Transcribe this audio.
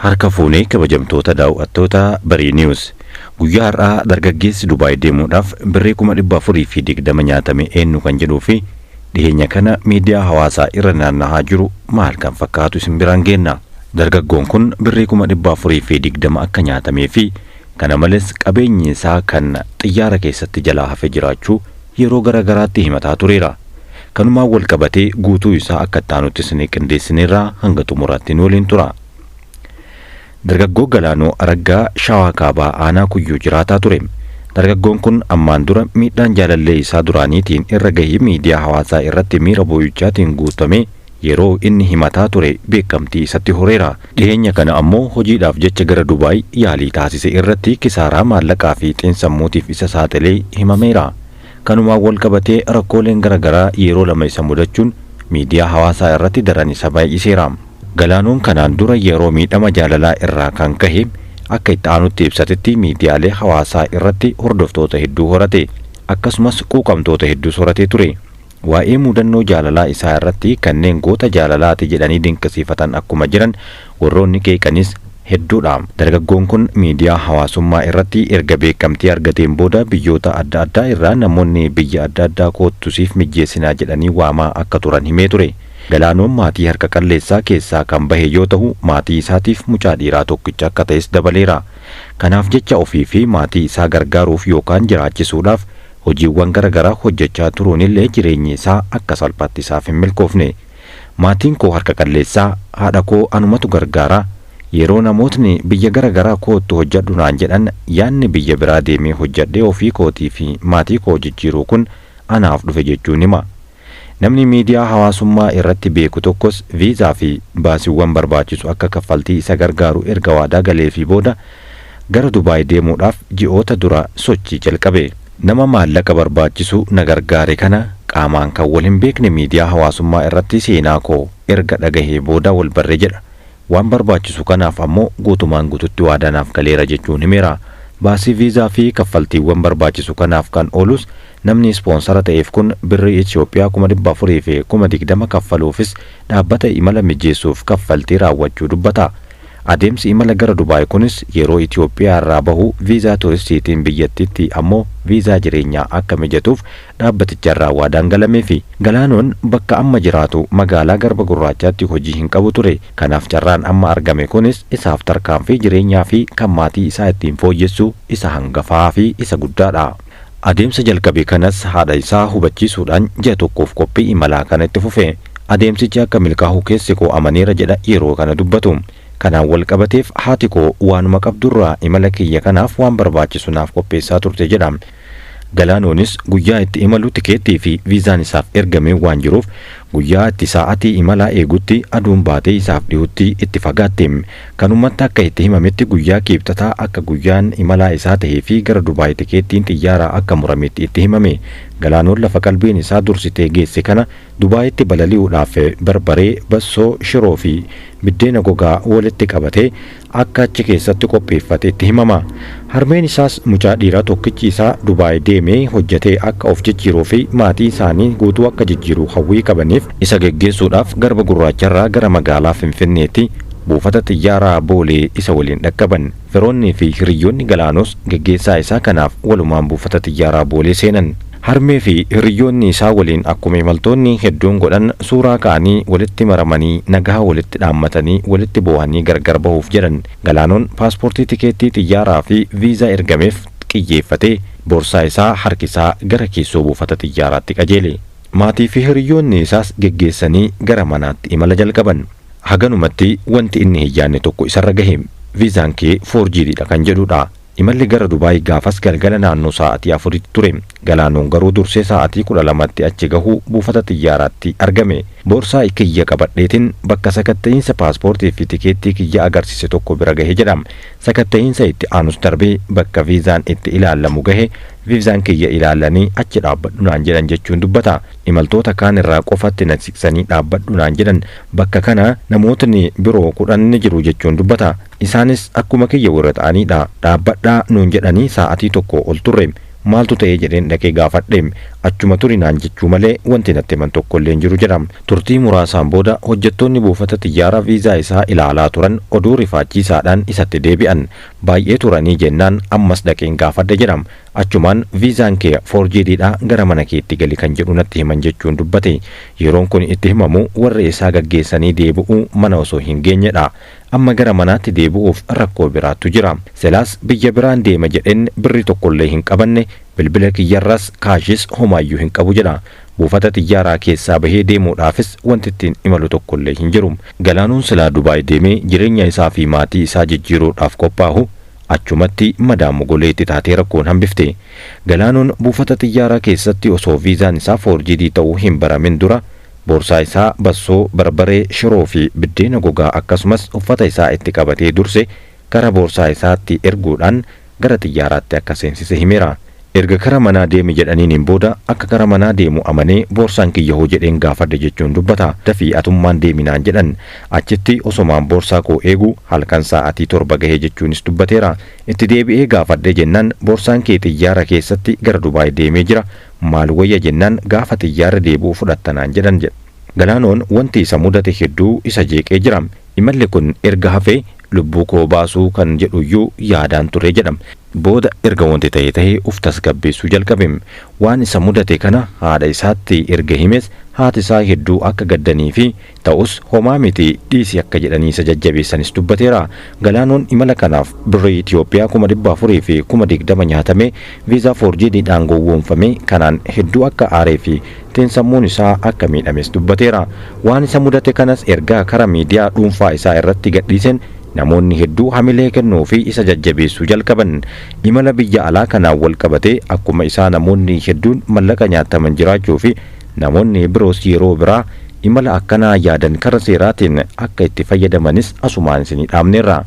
Harka fuunee kabajamtoota daawwattoota Barii News. Guyyaa har'aa dargaggeessi Dubaay deemuudhaaf birrii 420 nyaatame eenyu kan jedhuu fi dhiheenya kana miidiyaa hawaasaa irra naanna'aa jiru maal kan fakkaatu isin biraan geenna. Dargaggoon kun birrii 420 akka nyaatamee fi kana malees qabeenyi isaa kan xiyyaara keessatti jalaa hafe jiraachuu yeroo garagaraatti himataa tureera. Kanumaan wal qabatee guutuu isaa akka taanutti isin qindeessineerraa hanga xumuraatti waliin tura. Dargaggoo Galaanoo Araggaa Shawaa Kaabaa Aanaa Kuyyuu jiraataa ture. Dargaggoon kun ammaan dura miidhaan jaalallee isaa duraaniitiin irra gahee miidiyaa hawaasaa irratti miira boo'ichaatiin guutame yeroo inni himataa ture beekamtii isatti horeera. Dhiheenya kana ammoo hojiidhaaf jecha gara Dubaay yaalii taasise irratti kisaaraa maallaqaa fi xiinsammuutiif isa saaxilee himameera. Kanumaan wal qabatee rakkooleen garagaraa yeroo lama isa mudachuun miidiyaa hawaasaa irratti daran isa baay'iseera. Galaanoon kanaan dura yeroo miidhama jaalalaa irraa kan kahe akka itti aanutti ibsatetti miidiyaalee hawaasaa irratti hordoftoota hedduu horate akkasumas quuqamtoota hedduu soratee ture. Waa'ee mudannoo jaalalaa isaa irratti kanneen goota jaalalaati jedhanii dinqisiifatan akkuma jiran warroonni qeeqanis hedduudha. Dargaggoon kun miidiyaa hawaasummaa irratti erga beekamtii argateen booda biyyoota adda addaa irraa namoonni biyya adda addaa koottusiif mijjeessinaa jedhanii waamaa akka turan himee ture. Galaanoon maatii harka qalleessaa keessaa kan bahe yoo ta'u maatii isaatiif mucaa dhiiraa tokkicha akka ta'es dabaleera. Kanaaf jecha ofii fi maatii isaa gargaaruuf yookaan jiraachisuudhaaf hojiiwwan garagaraa hojjechaa turuunillee jireenyi isaa akka salphaatti isaaf hin milkoofne. Maatiin koo harka qalleessaa haadha koo anumatu gargaara. Yeroo namootni biyya garagaraa kootu hojjedhu naan jedhan yaanni biyya biraa deemee hojjedhee ofii kootii fi maatii koo jijjiiruu kun anaaf dhufe jechuun hima. Namni miidiyaa hawaasummaa irratti beeku tokkos viizaa fi baasiiwwan barbaachisu akka kaffaltii isa gargaaru erga waadaa galee fi booda gara Dubaay deemuudhaaf ji'oota dura sochii jalqabe. Nama maallaqa barbaachisu na gargaare kana qaamaan kan wal hin beekne miidiyaa hawaasummaa irratti seenaa koo erga dhagahee booda wal barre jedha. Waan barbaachisu kanaaf ammoo guutumaan guututti waadaanaaf galeera jechuun himeera. Baasii viizaa fi kaffaltiiwwan barbaachisu kanaaf kan oolus namni ispoonsara ta'eef kun birrii Itoophiyaa 400 fi 20 kaffaluufis dhaabbata imala mijeessuuf kaffaltii raawwachuu dubbata. Adeemsi imala gara Dubaay kunis yeroo Itoophiyaa irraa bahu viizaa turistiitiin biyyattiitti ammoo viizaa jireenyaa akka mijatuuf dhaabbaticha irraa waadaan galamee fi Galaanoon bakka amma jiraatu magaalaa Garba Gurraachaatti hojii hin qabu ture. Kanaaf carraan amma argame kunis isaaf tarkaanfii jireenyaa fi kan maatii isaa ittiin fooyyessu isa hangafaa fi isa guddaadha. Adeemsa jalqabe kanas haadha isaa hubachiisuudhaan ji'a tokkoof qophii imalaa kana itti fufe. Adeemsichi akka milkaa'u keessi koo amaneera jedha yeroo kana dubbatu. Kanaan wal qabateef haati koo waanuma qabdurraa imala kiyya kanaaf waan barbaachisu naaf qopheessaa turte jedha. Galaanoonis guyyaa itti imalu tikeettii fi viizaan isaaf ergame waan jiruuf guyyaa itti sa'aatii imalaa eegutti aduun baatee isaaf dhihutti itti fagaatte. Kanumatti akka itti himametti guyyaa kiibxataa akka guyyaan imalaa isaa tahee fi gara Dubaay tikeettiin xiyyaaraa akka murametti itti himame. Galaanoon lafa qalbiin isaa dursitee geesse kana Dubaayitti balali'uudhaaf barbaree, bassoo, shiroo fi biddeena gogaa walitti qabatee akka achi keessatti qopheeffate itti himama. Harmeen isaas mucaa dhiiraa tokkichi isaa Dubaay deemee hojjetee akka of jijjiiruu fi maatii isaanii guutuu akka jijjiiruu hawwii qabaniif isa geggeessuudhaaf Garba Gurraacharraa gara magaalaa Finfinneetti buufata xiyyaaraa Boolee isa waliin dhaqqaban. Firoonnii fi hiriyyoonni Galaanoos geggeessaa isaa kanaaf walumaan buufata xiyyaaraa Boolee seenan. Harmee fi hiriyyoonni isaa waliin akkuma imaltoonni hedduun godhan suuraa ka'anii walitti maramanii nagaa walitti dhaammatanii walitti boohanii gargar bahuuf jedhan. Galaanoon paaspoortii tikeettii xiyyaaraa fi viizaa ergameef qiyyeeffatee boorsaa isaa harkisaa gara keessoo buufata xiyyaaraatti qajeele. Maatii fi hiriyyoonni isaas geggeessanii gara manaatti imala jalqaban. Haganumatti wanti inni hin yaanne tokko isarra gahe. Viizaan kee foorjiidha kan jedhudha. Imalli gara Dubaay gaafas galgala naannoo sa'aatii 4 ture. Galaanoon garuu dursee sa'aatii 12tti achi gahuu buufata xiyyaaraatti argame. Boorsaa kiyya qabadheetiin bakka sakatta'iinsa paaspoortii fi tikeettii kiyya agarsiise tokko bira gahe jedhama. Sakatta'iinsa itti aanus darbee bakka viizaan itti ilaalamu gahe viizaan kiyya ilaalanii achi dhaabbadhu naan jedhan jechuun dubbata. Imaltoota kaan irraa qofatti na siqsanii dhaabbadhu naan jedhan bakka kana namootni biroo 10 ni jiru jechuun dubbata. Isaanis akkuma kiyya warra ta'aniidha. Dhaabbadhaa nuun jedhanii sa'aatii tokko ol turre. maaltu ta'ee jedheen dhaqee gaafadhe achuma turinaan jechuu malee wanti natti himan tokkollee hin jiru jedhama. Turtii muraasaan booda hojjettoonni buufata xiyyaaraa viizaa isaa ilaalaa turan oduu rifaachiisaadhaan isatti deebi'an. Baay'ee turanii jennaan ammas dhaqeen gaafadhe jedhama. Achumaan viizaan kee forjiidha gara mana keetti gali kan jedhu natti himan jechuun dubbate. Yeroon kun itti himamu warri isaa gaggeessanii deebi'uu mana osoo hin geenyedha. Amma gara manaatti deebi'uuf rakkoo biraatu jira. Silaas biyya biraan deema jedheen birri tokkollee hin qabanne bilbila kiyyarras kaashis homaayyuu hin qabu jedha. Buufata xiyyaaraa keessaa bahee deemuudhaafis wanti ittiin imalu tokkollee hin jiru. Galaanuun silaa Dubaay deemee jireenya isaa fi maatii isaa jijjiiruudhaaf qophaa'u achumatti madaamu goleetti taatee rakkoon hambifte. Galaanuun buufata xiyyaaraa keessatti osoo viizaan isaa forjiidii ta'uu hin baramin dura boorsaa isaa bassoo, barbaree, shiroo fi biddeena gogaa akkasumas uffata isaa itti qabatee durse gara boorsaa isaatti erguudhaan gara xiyyaaraatti akka seensise himeera. Erga kara manaa deemi jedhaniin booda akka kara manaa deemu amanee boorsaan kiyya hoo jedheen gaafadhe jechuun dubbata. Dafii atummaan deeminaan jedhan. Achitti osomaan boorsaa koo eegu halkan sa'aatii 7 gahee jechuunis dubbateera. Itti deebi'ee gaafadhe jennaan boorsaan kee xiyyaara keessatti gara Dubaay deemee jira. Maal wayya jennaan gaafa xiyyaara deebi'u fudhattanaan jedhan jedha. Galaanoon wanti isa mudate hedduu isa jeeqee jira. Imalli kun erga hafee lubbuu koo baasuu kan jedhuyyuu yaadaan ture jedhama. Booda erga wanti ta'e uf tasgabbeessuu jalqabe. Waan isa mudate kana haadha isaatti erga himes haati isaa hedduu akka gaddanii fi ta'us homaa miti dhiisi akka jedhanii isa jajjabeessanis dubbateera. Galaanoon imala kanaaf birrii Itoophiyaa 400 fi 20 nyaatamee viizaa forjiidhaan gowwoomfame kanaan hedduu akka aaree fi teensammuun isaa akka miidhames dubbateera. Waan isa mudate kanas ergaa kara miidiyaa dhuunfaa isaa irratti gadhiisen namoonni hedduu hamilee kennuu fi isa jajjabeessuu jalqaban. Imala biyya alaa kanaan wal qabatee akkuma isaa namoonni hedduun mallaqa nyaataman jiraachuu fi namoonni biroos yeroo biraa imala akkanaa yaadan kara seeraatiin akka itti fayyadamanis asumaan isinii dhaamneerra.